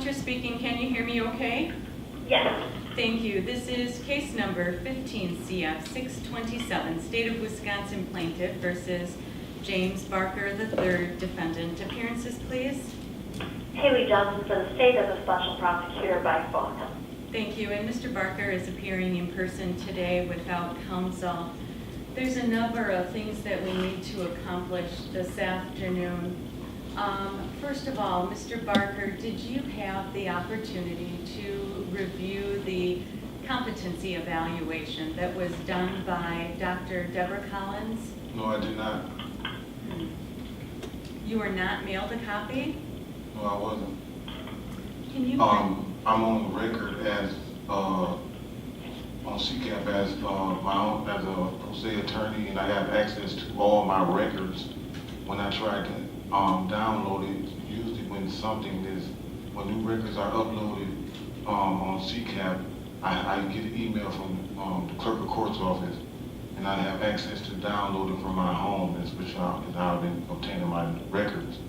Hunter speaking. Can you hear me okay? Yes. Thank you. This is case number 15 CF 627, State of Wisconsin plaintiff versus James Barker III, defendant. Appearances, please. Haley Johnson for the state as a special prosecutor by phone. Thank you. And Mr. Barker is appearing in person today without counsel. There's a number of things that we need to accomplish this afternoon. First of all, Mr. Barker, did you have the opportunity to review the competency evaluation that was done by Dr. Deborah Collins? No, I did not. You were not mailed a copy? No, I wasn't. Can you? I'm on the record as on CCAP as my own as a pro se attorney, and I have access to all my records. When I try to download it, usually when new records are uploaded on CCAP, I get an email from the clerk of court's office, and I have access to download it from my home, which is how I've been obtaining my records.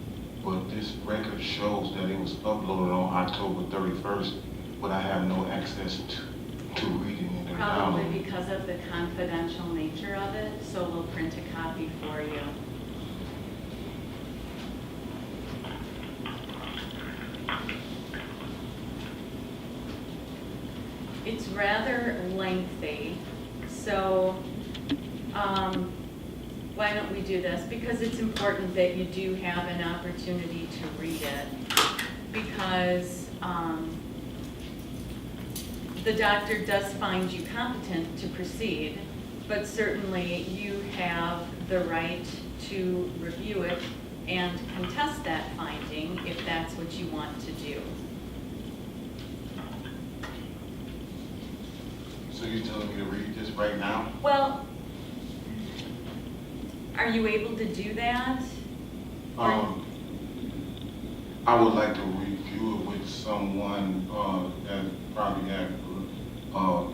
But this record shows that it was uploaded on October 31st, but I have no access to reading it and Probably downloading it. because of the confidential nature of it, so we'll print a copy for you. It's rather lengthy, so why don't we do this? Because it's important that you do have an opportunity to read it, because the doctor does find you competent to proceed, but certainly you have the right to review it and contest that finding if that's what you want to do. So you're telling me to read this right now? Well, are you able to do that? I would like to review it with someone that probably had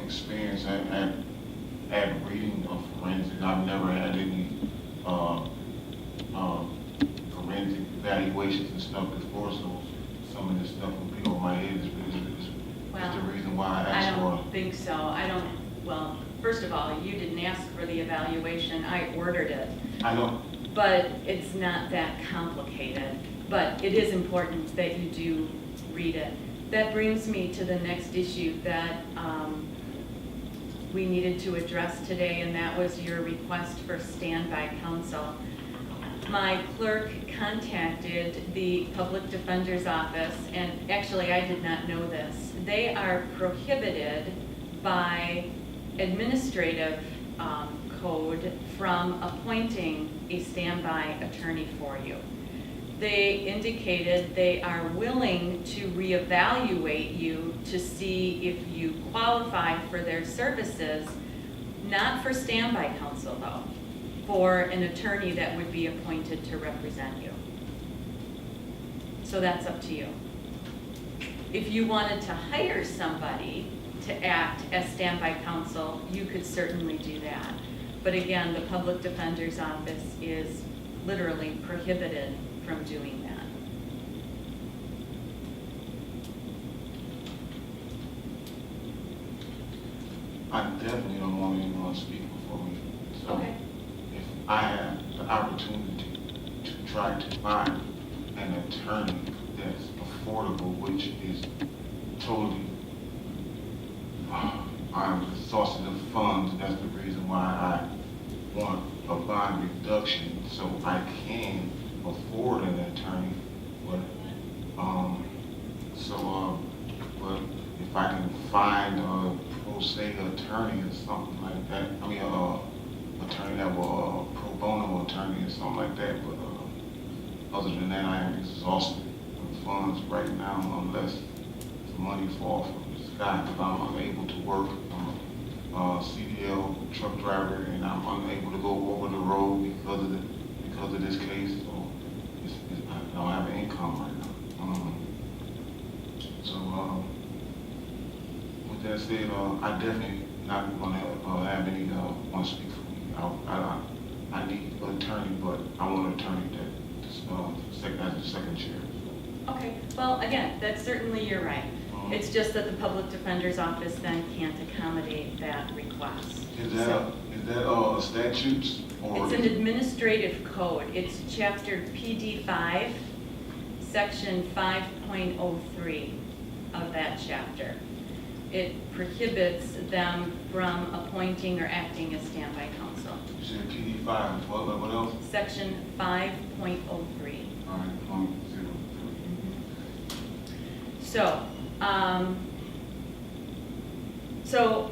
experience at reading of forensic. I've never had any forensic evaluations and stuff before, so some of this stuff will be over my head. That's the reason why I asked for. I don't think so. Well, first of all, you didn't ask for the evaluation. I ordered it. I know. But it's not that complicated. But it is important that you do read it. That brings me to the next issue that we needed to address today, and that was your request for standby counsel. My clerk contacted the public defender's office, and actually I did not know this. They are prohibited by administrative code from appointing a standby attorney for you. They indicated they are willing to reevaluate you to see if you qualify for their services, not for standby counsel though, for an attorney that would be appointed to represent you. So that's up to you. If you wanted to hire somebody to act as standby counsel, you could certainly do that. But again, the public defender's office is literally prohibited from doing that. I definitely don't want anyone speaking for me. So Okay. if I have the opportunity to try to find an attorney that's affordable, which is totally, I'm exhausted of funds. That's the reason why I want a bond reduction, so I can afford an attorney. But but if I can find a pro se attorney or something like that, I mean, attorney that will pro bono attorney or something like that. But other than that, I am exhausted with funds right now, unless the money falls from the sky, because I'm unable to work. I'm a CDL truck driver, and I'm unable to go over the road because of this case. So I don't have an income right now. With that said, I definitely not going to have any want to speak for me. I need an attorney, but I want an attorney that as a second chair. Okay, well, again, that's certainly, you're right. It's just that the public defender's office then can't accommodate that request. Is that statutes or? It's an administrative code. It's chapter PD 5, section 5.03 of that chapter. It prohibits them from appointing or acting as standby counsel. You said PD 5, what else? Section 5.03. All right, point 0. So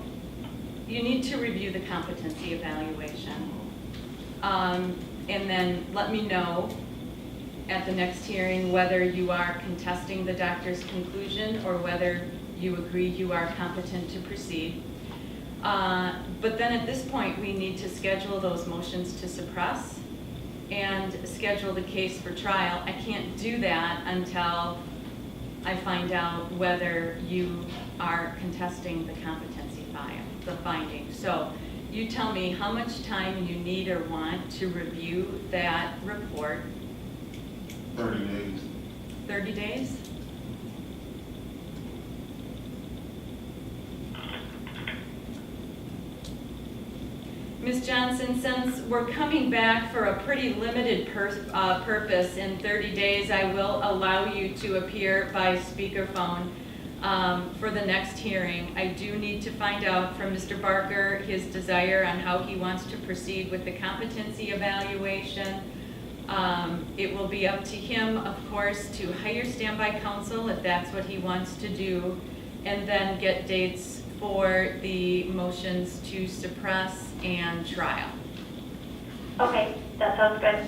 you need to review the competency evaluation. And then let me know at the next hearing whether you are contesting the doctor's conclusion or whether you agree you are competent to proceed. But then at this point, we need to schedule those motions to suppress and schedule the case for trial. I can't do that until I find out whether you are contesting the competency the finding. So you tell me how much time you need or want to review that report. 30 days. 30 days? Ms. Johnson, since we're coming back for a pretty limited purpose in 30 days, I will allow you to appear by speakerphone for the next hearing. I do need to find out from Mr. Barker his desire on how he wants to proceed with the competency evaluation. It will be up to him, of course, to hire standby counsel if that's what he wants to do, and then get dates for the motions to suppress and trial. Okay, that sounds good.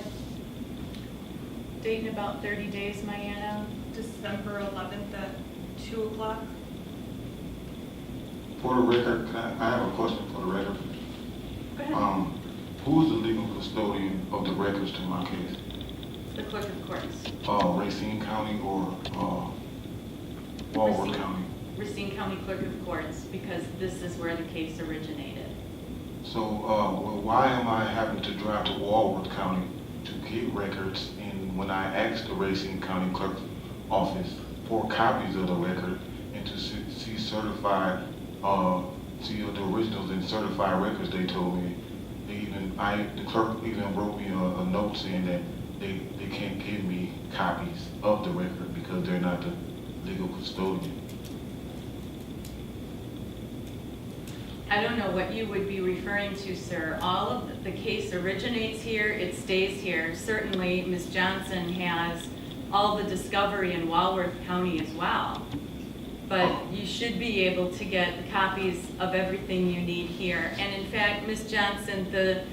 Date in about 30 days, Myanna? December 11th at 2 o'clock. For the record, I have a question for the record. Go ahead. Who is the legal custodian of the records to my case? The clerk of courts. Racine County or Walworth Racine. County? Racine County Clerk of Courts, because this is where the case originated. So, why am I having to drive to Walworth County to get records? And when I asked the Racine County Clerk's office for copies of the record and to see certified, see the originals and certified records, they told me, the clerk even wrote me a note saying that they can't give me copies of the record because they're not the legal custodian. I don't know what you would be referring to, sir. All of the case originates here, it stays here. Certainly, Ms. Johnson has all the discovery in Walworth County as well. But you should be able to get copies of everything you need here. And in fact, Ms. Johnson, the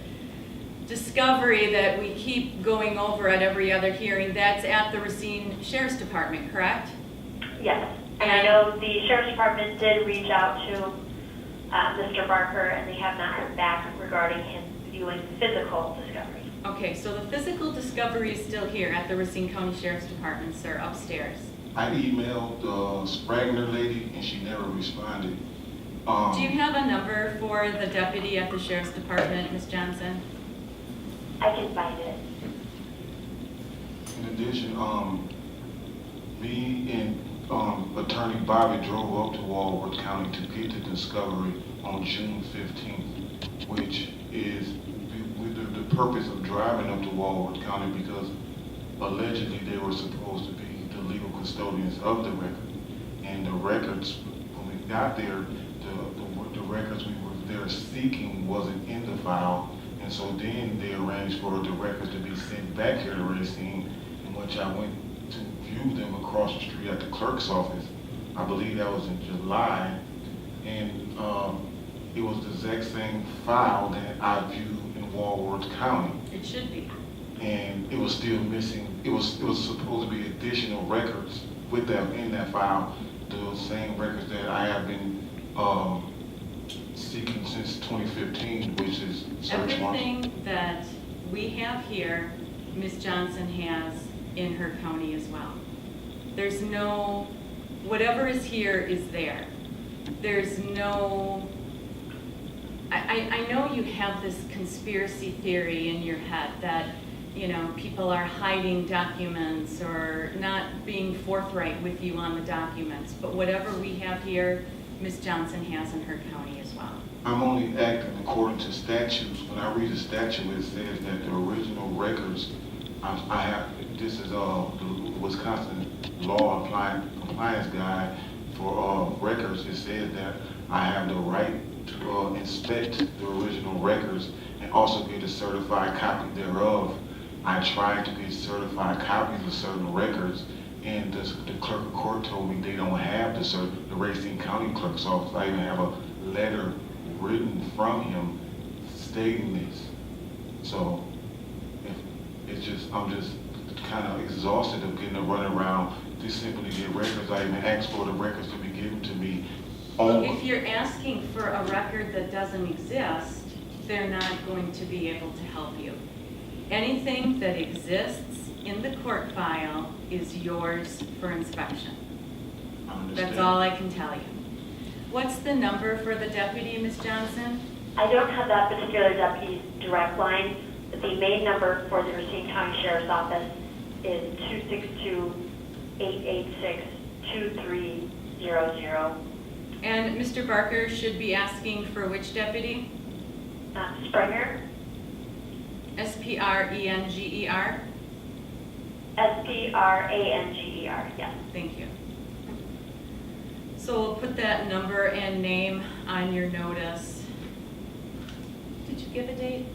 discovery that we keep going over at every other hearing, that's at the Racine Sheriff's Department, correct? Yes, and I know the Sheriff's Department did reach out to Mr. Barker, and they have not heard back regarding him viewing physical discovery. Okay, so the physical discovery is still here at the Racine County Sheriff's Department, sir, upstairs. I emailed the Spragner lady and she never responded. Do you have a number for the deputy at the Sheriff's Department, Ms. Johnson? I can find it. In addition, me and Attorney Bobby drove up to Walworth County to get the discovery on June 15th, which is with the purpose of driving up to Walworth County because allegedly they were supposed to be the legal custodians of the record. And the records, when we got there, the records we were there seeking wasn't in the file. And so then they arranged for the records to be sent back here to Racine, in which I went to view them across the street at the clerk's office. I believe that was in July. And it was the exact same file that I viewed in Walworth County. It should be. And it was still missing. It was supposed to be additional records with them in that file, the same records that I have been seeking since 2015, which is search warrant. Everything that we have here, Ms. Johnson has in her county as well. There's no, whatever is here is there. There's no, I know you have this conspiracy theory in your head that you know, people are hiding documents or not being forthright with you on the documents. But whatever we have here, Ms. Johnson has in her county as well. I'm only acting according to statutes. When I read the statute, it says that the original records, I have, this is the Wisconsin Law Compliance Guide for records. It says that I have the right to inspect the original records and also get a certified copy thereof. I tried to get certified copies of certain records, and the clerk of court told me they don't have the Racine County Clerk's Office. I even have a letter written from him stating this. So I'm just kind of exhausted of getting to run around to simply get records. I even asked for the records to be given to me. If you're asking for a record that doesn't exist, they're not going to be able to help you. Anything that exists in the court file is yours for inspection. I understand. That's all I can tell you. What's the number for the deputy, Ms. Johnson? I don't have that particular deputy's direct line, but the main number for the Racine County Sheriff's Office is 262-886-2300. And Mr. Barker should be asking for which deputy? Springer, S-P-R-E-N-G-E-R? Spranger, yes. Thank you. So we'll put that number and name on your notice. Did you give a date?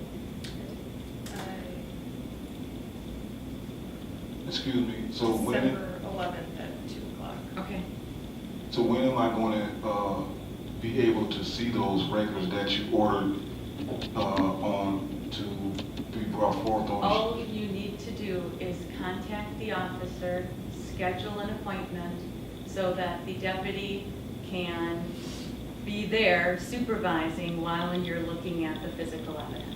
Excuse me, so when, December 11th at 2 o'clock. Okay. so when am I going to be able to see those records that you ordered on to be brought forth on? All you need to do is contact the officer, schedule an appointment so that the deputy can be there supervising while you're looking at the physical evidence.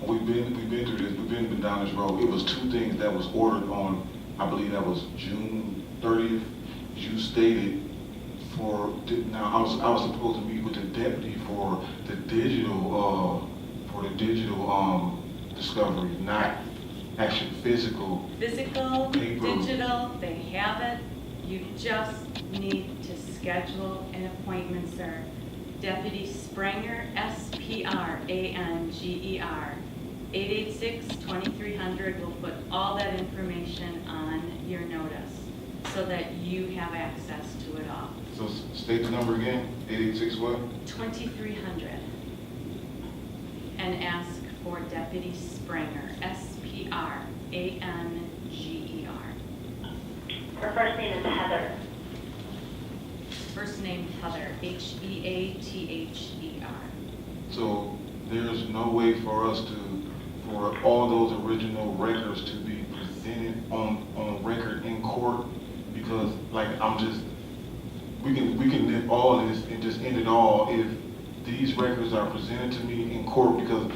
We've been through this, we've been down this road. It was two things that was ordered on, I believe that was June 30th. You stated now I was supposed to meet with the deputy for the digital discovery, not actual physical. Physical, Paper. digital, they have it. You just need to schedule an appointment, sir. Deputy Spranger, S-P-R-A-N-G-E-R, 886-2300 will put all that information on your notice so that you have access to it all. So state the number again, 886 what? 2300. And ask for Deputy Spranger, S-P-R-A-N-G-E-R. Her first name is Heather. First name Heather, H-E-A-T-H-E-R. So there's no way for us for all those original records to be presented on record in court, because like we can nip all of this and just end it all if these records are presented to me in court, because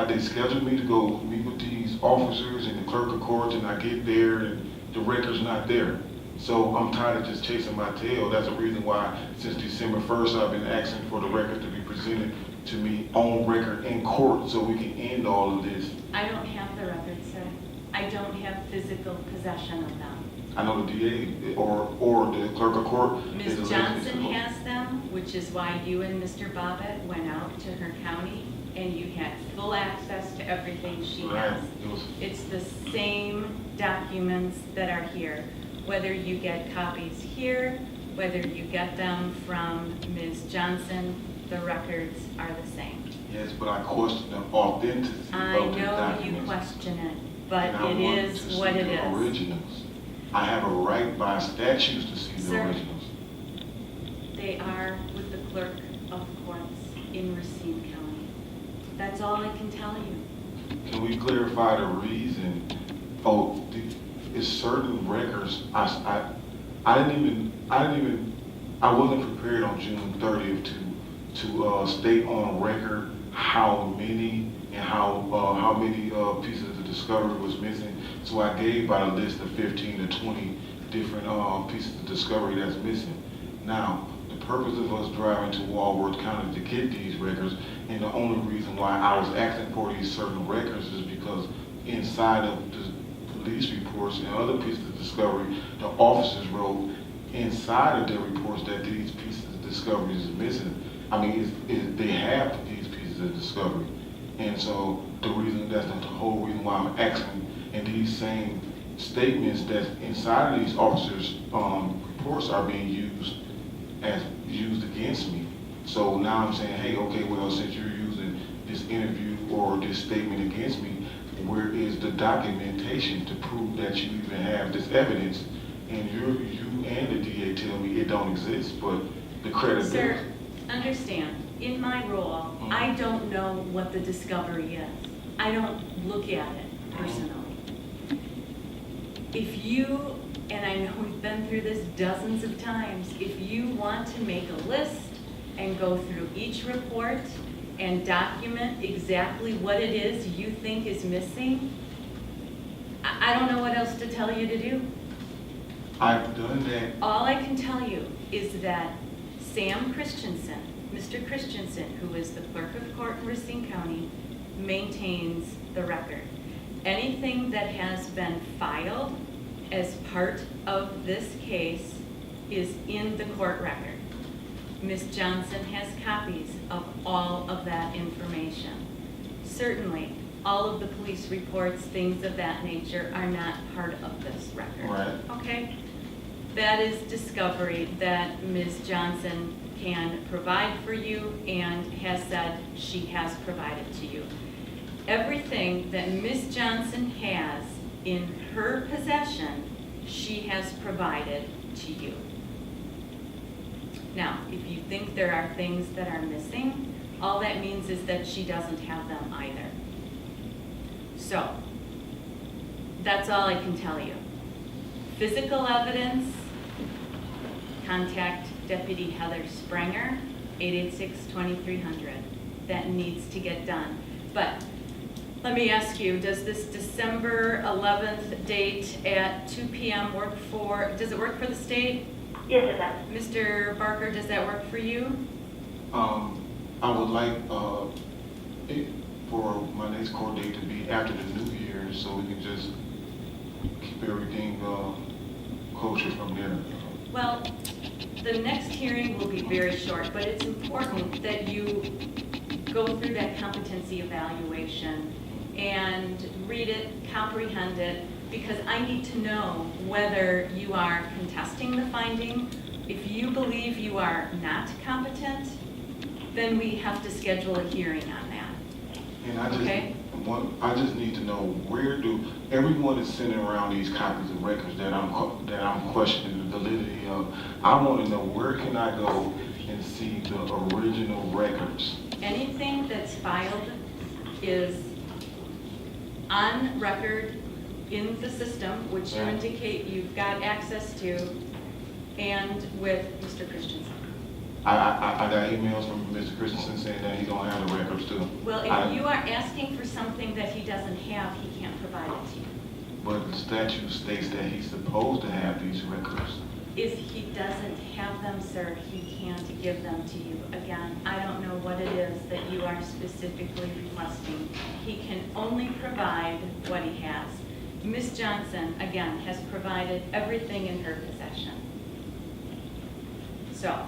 they scheduled me to go meet with these officers and the clerk of court, and I get there and the record's not there. So I'm tired of just chasing my tail. That's the reason why since December 1st I've been asking for the record to be presented to me on record in court so we can end all of this. I don't have the records, sir. I don't have physical possession of them. I know the DA or the clerk of court. is Ms. the Johnson legislative- has them, which is why you and Mr. Bobbitt went out to her county and you had full access to everything she Right. has. It was- It's the same documents that are here. Whether you get copies here, whether you get them from Ms. Johnson, the records are the same. Yes, but I question the authenticity I of the know you documents. question it, but And I it want is to see what it the is. originals. I have a right by statutes to see the Sir. originals. They are with the clerk of courts in Racine County. That's all I can tell you. Can we clarify the reason? It's certain records. I wasn't prepared on June 30th to state on record how many and how many pieces of discovery was missing. So I gave by the list of 15 to 20 different pieces of discovery that's missing. Now, the purpose of us driving to Walworth County to get these records, and the only reason why I was asking for these certain records is because inside of the police reports and other pieces of discovery, the officers wrote inside of their reports that these pieces of discovery is missing. I mean, they have these pieces of discovery. And so the reason, that's the whole reason why I'm asking, and these same statements that's inside of these officers' reports are being used against me. So now I'm saying, hey, okay, well, since you're using this interview or this statement against me, where is the documentation to prove that you even have this evidence? And you and the DA tell me it don't exist, but the credibility. Sir, understand, in my role, I don't know what the discovery is. I don't look at it personally. If you, and I know we've been through this dozens of times, if you want to make a list and go through each report and document exactly what it is you think is missing, I don't know what else to tell you to do. I've done that. All I can tell you is that Sam Christensen, Mr. Christensen, who is the clerk of court in Racine County, maintains the record. Anything that has been filed as part of this case is in the court record. Ms. Johnson has copies of all of that information. Certainly, all of the police reports, things of that nature, are not part of this record. Right. Okay? That is discovery that Ms. Johnson can provide for you and has said she has provided to you. Everything that Ms. Johnson has in her possession, she has provided to you. Now, if you think there are things that are missing, all that means is that she doesn't have them either. So, that's all I can tell you. Physical evidence, contact Deputy Heather Sprenger, 886-2300. That needs to get done. But let me ask you, does this December 11th date at 2 p.m. work for, does it work for the state? Yes, it does. Mr. Barker, does that work for you? I would like for my next court date to be after the new year, so we can just keep everything kosher from there. Well, the next hearing will be very short, but it's important that you go through that competency evaluation and read it, comprehend it, because I need to know whether you are contesting the finding. If you believe you are not competent, then we have to schedule a hearing on that. And Okay. I just need to know, where do everyone is sending around these copies of records that I'm questioning the validity of? I want to know, where can I go and see the original records? Anything that's filed is on record in the system, which you indicate you've got access to, and with Mr. Christensen. I got emails from Mr. Christensen saying that he don't have the records too. Well, if you are asking for something that he doesn't have, he can't provide it to you. But the statute states that he's supposed to have these records. If he doesn't have them, sir, he can't give them to you. Again, I don't know what it is that you are specifically requesting. He can only provide what he has. Ms. Johnson, again, has provided everything in her possession. So,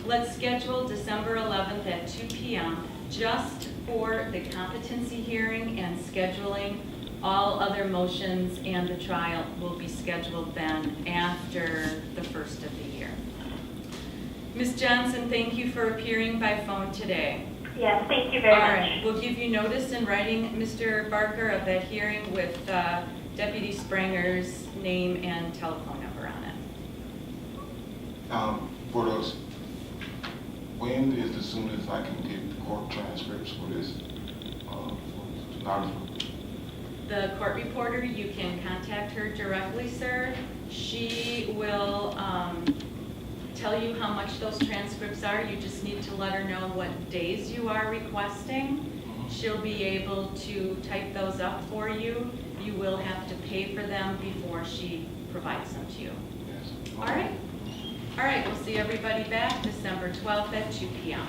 let's schedule December 11th at 2 p.m. just for the competency hearing and scheduling. All other motions and the trial will be scheduled then after the first of the year. Ms. Johnson, thank you for appearing by phone today. Yes, thank you very All much. right, we'll give you notice in writing, Mr. Barker, of that hearing with Deputy Sprenger's name and telephone number on it. For those, when is the soonest I can get the court transcripts for this? The court reporter, you can contact her directly, sir. She will tell you how much those transcripts are. You just need to let her know what days you are requesting. She'll be able to type those up for you. You will have to pay for them before she provides them to you. Yes. All right? All right, we'll see everybody back December 12th at 2 p.m.